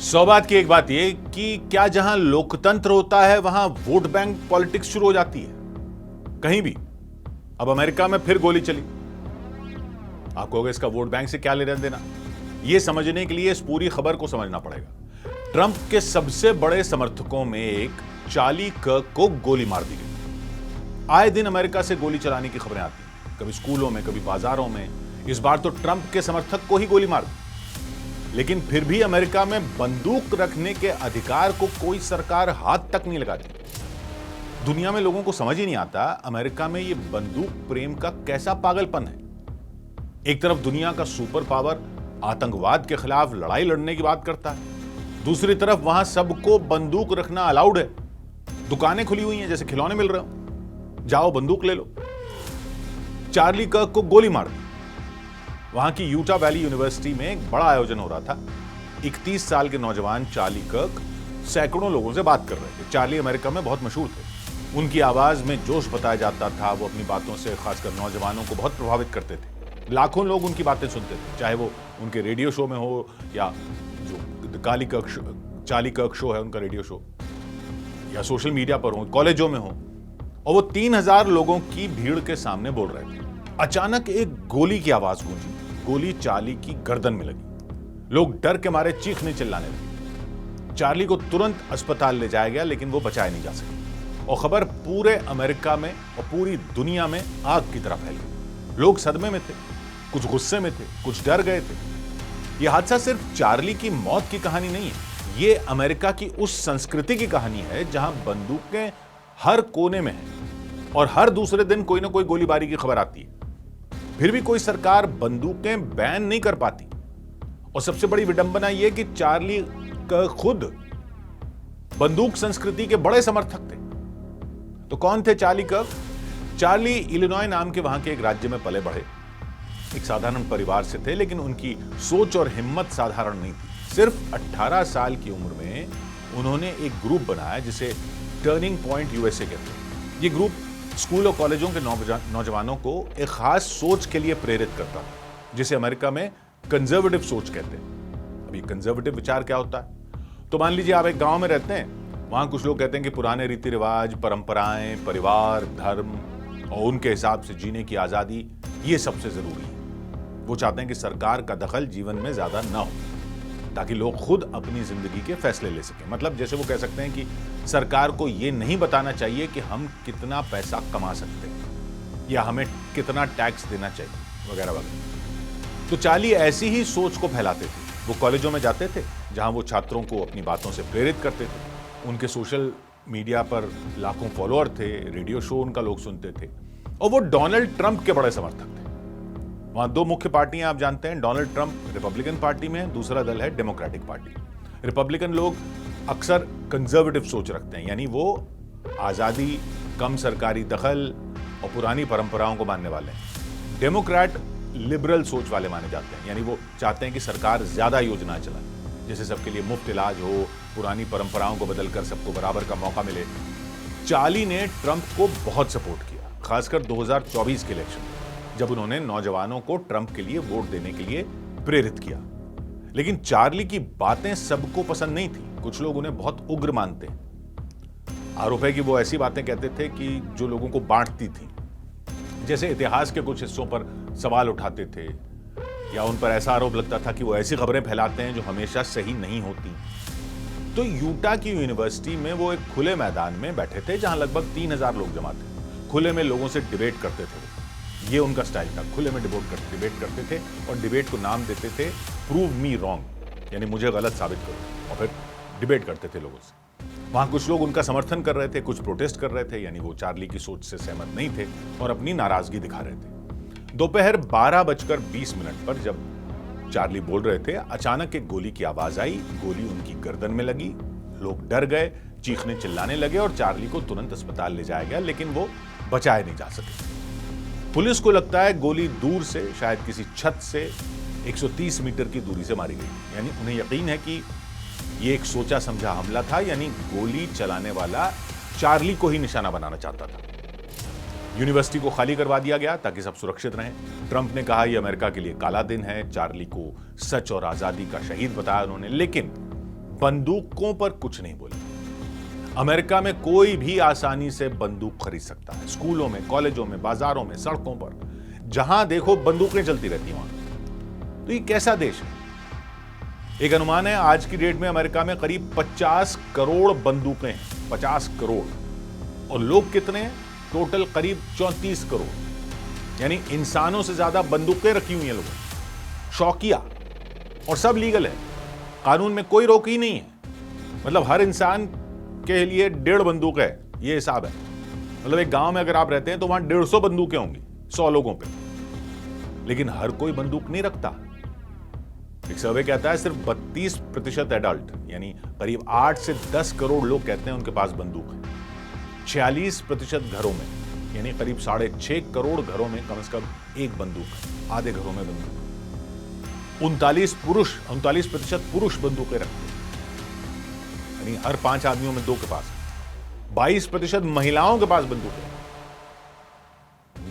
सौ बात की एक बात ये कि क्या जहां लोकतंत्र होता है वहां वोट बैंक पॉलिटिक्स शुरू हो जाती है कहीं भी। अब अमेरिका में फिर गोली चली। आप कहोगे इसका वोट बैंक से क्या लेना देना। यह समझने के लिए इस पूरी खबर को समझना पड़ेगा। ट्रंप के सबसे बड़े समर्थकों में एक चार्ली कर्क को गोली मार दी गई। आए दिन अमेरिका से गोली चलाने की खबरें आती हैं, कभी स्कूलों में, कभी बाजारों में। इस बार तो ट्रंप के समर्थक को ही गोली मार दी। लेकिन फिर भी अमेरिका में बंदूक रखने के अधिकार को कोई सरकार हाथ तक नहीं लगाती। दुनिया में लोगों को समझ ही नहीं आता अमेरिका में ये बंदूक प्रेम का कैसा पागलपन है। एक तरफ दुनिया का सुपर पावर आतंकवाद के खिलाफ लड़ाई लड़ने की बात करता है, दूसरी तरफ वहां सबको बंदूक रखना अलाउड है। दुकानें खुली हुई हैं, जैसे खिलौने मिल रहे हो, जाओ बंदूक ले लो। चार्ली कर्क को गोली मार दी। वहां की यूटा वैली यूनिवर्सिटी में एक बड़ा आयोजन हो रहा था। 31 साल के नौजवान चार्ली कर्क सैकड़ों लोगों से बात कर रहे थे। चार्ली अमेरिका में बहुत मशहूर थे। उनकी आवाज में जोश बताया जाता था। वो अपनी बातों से खासकर नौजवानों को बहुत प्रभावित करते थे। लाखों लोग उनकी बातें सुनते थे, चाहे वो उनके रेडियो शो में हो या जो चार्ली कर्क शो है उनका रेडियो शो, या सोशल मीडिया पर हो, कॉलेजों में हो। और वो 3000 लोगों की भीड़ के सामने बोल रहे थे। अचानक एक गोली की आवाज गूंजी। गोली चार्ली की गर्दन में लगी। लोग डर के मारे चीखने चिल्लाने लगे। चार्ली को तुरंत अस्पताल ले जाया गया, लेकिन वो बचाया नहीं जा सके। और खबर पूरे अमेरिका में और पूरी दुनिया में आग की तरह फैल गई। लोग सदमे में थे, कुछ गुस्से में थे, कुछ डर गए थे। यह हादसा सिर्फ चार्ली की मौत की कहानी नहीं है, ये अमेरिका की उस संस्कृति की कहानी है जहां बंदूकें हर कोने में हैं और हर दूसरे दिन कोई ना कोई गोलीबारी की खबर आती है। फिर भी कोई सरकार बंदूकें बैन नहीं कर पाती। और सबसे बड़ी विडंबना यह कि चार्ली कर्क खुद बंदूक संस्कृति के बड़े समर्थक थे। तो कौन थे चार्ली कर्क? चार्ली इलिनॉय नाम के वहां के एक राज्य में पले बढ़े। एक साधारण परिवार से थे, लेकिन उनकी सोच और हिम्मत साधारण नहीं थी। सिर्फ 18 साल की उम्र में उन्होंने एक ग्रुप बनाया जिसे टर्निंग पॉइंट यूएसए कहते हैं। ये ग्रुप स्कूल और कॉलेजों के नौजवानों को एक खास सोच के लिए प्रेरित करता है, जिसे अमेरिका में कंजर्वेटिव सोच कहते हैं। अब ये कंजर्वेटिव विचार क्या होता है? तो मान लीजिए आप एक गांव में रहते हैं, वहां कुछ लोग कहते हैं कि पुराने रीति रिवाज, परंपराएं, परिवार, धर्म और उनके हिसाब से जीने की आजादी ये सबसे जरूरी है। वो चाहते हैं कि सरकार का दखल जीवन में ज्यादा ना हो, ताकि लोग खुद अपनी जिंदगी के फैसले ले सकें। मतलब जैसे वो कह सकते हैं कि सरकार को ये नहीं बताना चाहिए कि हम कितना पैसा कमा सकते हैं या हमें कितना टैक्स देना चाहिए, वगैरह वगैरह। तो चार्ली ऐसी ही सोच को फैलाते थे। वो कॉलेजों में जाते थे जहां वो छात्रों को अपनी बातों से प्रेरित करते थे। उनके सोशल मीडिया पर लाखों फॉलोअर थे, रेडियो शो उनका लोग सुनते थे। और वो डोनाल्ड ट्रंप के बड़े समर्थक थे। वहां दो मुख्य पार्टियां आप जानते हैं। डोनाल्ड ट्रंप रिपब्लिकन पार्टी में है, दूसरा दल है डेमोक्रेटिक पार्टी। रिपब्लिकन लोग अक्सर कंजर्वेटिव सोच रखते हैं, यानी वो आजादी, कम सरकारी दखल और पुरानी परंपराओं को मानने वाले हैं। डेमोक्रेट लिबरल सोच वाले माने जाते हैं, यानी वो चाहते हैं कि सरकार ज्यादा योजनाएं चलाए, जैसे सबके लिए मुफ्त इलाज हो, पुरानी परंपराओं को बदलकर सबको बराबर का मौका मिले। चार्ली ने ट्रंप को बहुत सपोर्ट किया, खासकर 2024 के इलेक्शन में, जब उन्होंने नौजवानों को ट्रंप के लिए वोट देने के लिए प्रेरित किया। लेकिन चार्ली की बातें सबको पसंद नहीं थी। कुछ लोग उन्हें बहुत उग्र मानते हैं। आरोप है कि वो ऐसी बातें कहते थे कि जो लोगों को बांटती थी, जैसे इतिहास के कुछ हिस्सों पर सवाल उठाते थे, या उन पर ऐसा आरोप लगता था कि वो ऐसी खबरें फैलाते हैं जो हमेशा सही नहीं होती। तो यूटा की यूनिवर्सिटी में वो एक खुले मैदान में बैठे थे जहां लगभग 3000 लोग जमा थे। खुले में लोगों से डिबेट करते थे। ये उनका स्टाइल था, खुले में डिबेट करते थे और डिबेट को नाम देते थे प्रूव मी रॉन्ग, यानी मुझे गलत साबित करो, और फिर डिबेट करते थे लोगों से। वहां कुछ लोग उनका समर्थन कर रहे थे, कुछ प्रोटेस्ट कर रहे थे, यानी वो चार्ली की सोच से सहमत नहीं थे और अपनी नाराजगी दिखा रहे थे। दोपहर 12:20 पर जब चार्ली बोल रहे थे, अचानक एक गोली की आवाज आई। गोली उनकी गर्दन में लगी। लोग डर गए, चीखने चिल्लाने लगे और चार्ली को तुरंत अस्पताल ले जाया गया, लेकिन वो बचाए नहीं जा सके। पुलिस को लगता है गोली दूर से, शायद किसी छत से 130 मीटर की दूरी से मारी गई। यानी उन्हें यकीन है कि यह एक सोचा समझा हमला था, यानी गोली चलाने वाला चार्ली को ही निशाना बनाना चाहता था। यूनिवर्सिटी को खाली करवा दिया गया ताकि सब सुरक्षित रहें। ट्रंप ने कहा यह अमेरिका के लिए काला दिन है। चार्ली को सच और आजादी का शहीद बताया उन्होंने, लेकिन बंदूकों पर कुछ नहीं बोले। अमेरिका में कोई भी आसानी से बंदूक खरीद सकता है। स्कूलों में, कॉलेजों में, बाजारों में, सड़कों पर, जहां देखो बंदूकें चलती रहती हैं वहां। तो ये कैसा देश है? एक अनुमान है आज की डेट में अमेरिका में करीब 50 करोड़ बंदूकें हैं। 50 करोड़। और लोग कितने हैं? टोटल करीब 34 करोड़। यानी इंसानों से ज्यादा बंदूकें रखी हुई हैं लोगों ने, शौकिया। और सब लीगल है, कानून में कोई रोक ही नहीं है। मतलब हर इंसान के लिए 1.5 बंदूक है, ये हिसाब है। मतलब एक गांव में अगर आप रहते हैं तो वहां 150 बंदूकें होंगी 100 लोगों पे। लेकिन हर कोई बंदूक नहीं रखता। एक सर्वे कहता है सिर्फ 32% एडल्ट, यानी करीब 8 से 10 करोड़ लोग कहते हैं उनके पास बंदूक है। 46% घरों में, यानी करीब 6.5 करोड़ घरों में कम से कम एक बंदूक है। आधे घरों में बंदूक। 39% पुरुष बंदूकें रखते हैं, यानी हर 5 आदमियों में 2 के पास। 22% महिलाओं के पास बंदूकें।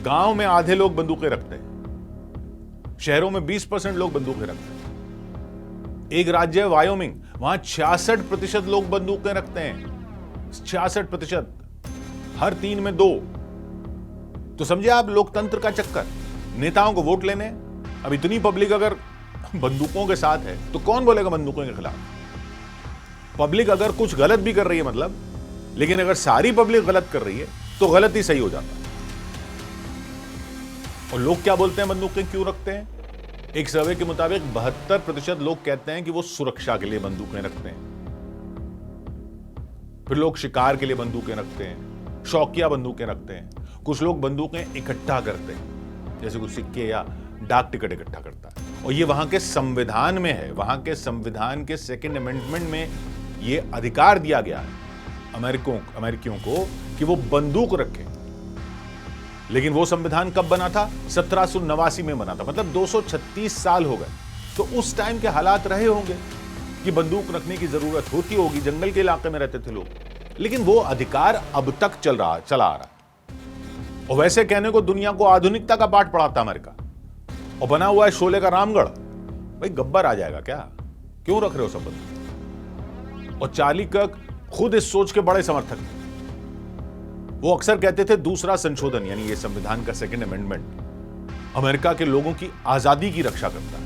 गांव में आधे लोग बंदूकें रखते हैं। शहरों में 20% लोग बंदूकें रखते हैं। एक राज्य है वायोमिंग, वहां 66% लोग बंदूकें रखते हैं। 66%, हर 3 में 2। तो समझे आप लोकतंत्र का चक्कर। नेताओं को वोट लेने, अब इतनी पब्लिक अगर बंदूकों के साथ है तो कौन बोलेगा बंदूकों के खिलाफ? पब्लिक अगर कुछ गलत भी कर रही है मतलब, लेकिन अगर सारी पब्लिक गलत कर रही है तो गलत ही सही हो जाता है। और लोग क्या बोलते हैं बंदूकें क्यों रखते हैं? एक सर्वे के मुताबिक 72% लोग कहते हैं कि वो सुरक्षा के लिए बंदूकें रखते हैं। फिर लोग शिकार के लिए बंदूकें रखते हैं, शौकिया बंदूकें रखते हैं। कुछ लोग बंदूकें इकट्ठा करते हैं, जैसे कुछ सिक्के या डाक टिकट इकट्ठा करता है। और ये वहां के संविधान में है। वहां के संविधान के 2nd अमेंडमेंट में ये अधिकार दिया गया है अमेरिकियों को कि वो बंदूक रखें। लेकिन वो संविधान कब बना था? 1789 में बना था। मतलब 236 साल हो गए। तो उस टाइम के हालात रहे होंगे कि बंदूक रखने की जरूरत होती होगी। जंगल के इलाके में रहते थे लोग, लेकिन वो अधिकार अब तक चला आ रहा। और वैसे कहने को दुनिया को आधुनिकता का पाठ पढ़ाता अमेरिका, और बना हुआ है शोले का रामगढ़। भाई गब्बर आ जाएगा क्या? क्यों रख रहे हो सब बंदूक? और चार्ली कर्क खुद इस सोच के बड़े समर्थक थे। वो अक्सर कहते थे दूसरा संशोधन, यानी ये संविधान का 2nd अमेंडमेंट, अमेरिका के लोगों की आजादी की रक्षा करता है।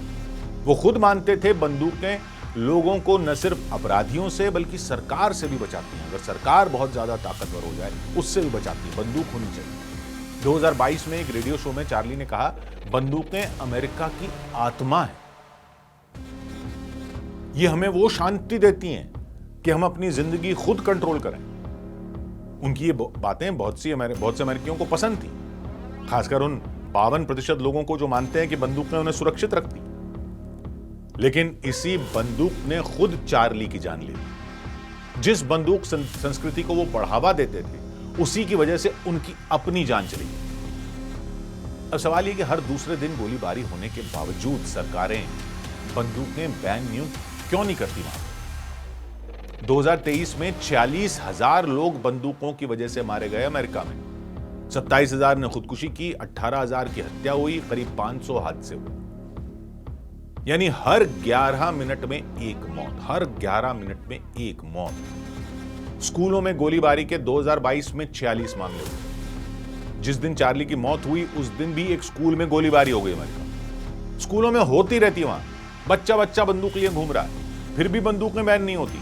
वो खुद मानते थे बंदूकें लोगों को न सिर्फ अपराधियों से बल्कि सरकार से भी बचाती हैं। अगर सरकार बहुत ज्यादा ताकतवर हो जाए उससे भी बचाती है। बंदूक होनी चाहिए। 2022 में एक रेडियो शो में चार्ली ने कहा, बंदूकें अमेरिका की आत्मा है। ये हमें वो शांति देती हैं कि हम अपनी जिंदगी खुद कंट्रोल करें। उनकी ये बातें बहुत से अमेरिकियों को पसंद थी, खासकर उन 52% लोगों को जो मानते हैं कि बंदूकें उन्हें सुरक्षित रखती। लेकिन इसी बंदूक ने खुद चार्ली की जान ली। जिस बंदूक संस्कृति को वो बढ़ावा देते थे, उसी की वजह से उनकी अपनी जान चली। अब सवाल ये कि हर दूसरे दिन गोलीबारी होने के बावजूद सरकारें बंदूकें बैन क्यों नहीं करती वहां? 2023 में 46,000 लोग बंदूकों की वजह से मारे गए अमेरिका में। 27,000 ने खुदकुशी की, 18,000 की हत्या हुई, करीब 500 हादसे हुए। यानी हर 11 मिनट में एक मौत। हर 11 मिनट में एक मौत। स्कूलों में गोलीबारी के 2022 में 46 मामले हुए। जिस दिन चार्ली की मौत हुई उस दिन भी एक स्कूल में गोलीबारी हो गई अमेरिका। स्कूलों में होती रहती है वहां। बच्चा बंदूक लिए घूम रहा है, फिर भी बंदूकें बैन नहीं होती।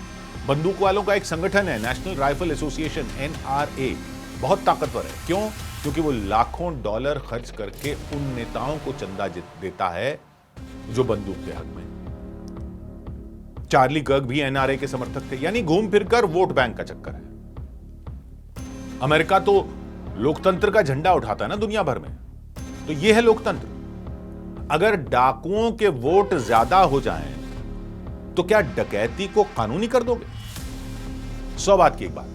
बंदूक वालों का एक संगठन है, नेशनल राइफल एसोसिएशन, NRA, बहुत ताकतवर है। क्यों? क्योंकि वो लाखों डॉलर खर्च करके उन नेताओं को चंदा देता है जो बंदूक के हक में। चार्ली कर्क भी NRA के समर्थक थे। यानी घूम फिरकर वोट बैंक का चक्कर है। अमेरिका तो लोकतंत्र का झंडा उठाता है ना दुनिया भर में, तो यह है लोकतंत्र। अगर डाकुओं के वोट ज्यादा हो जाएं तो क्या डकैती को कानूनी कर दोगे? 100 बात की एक बात।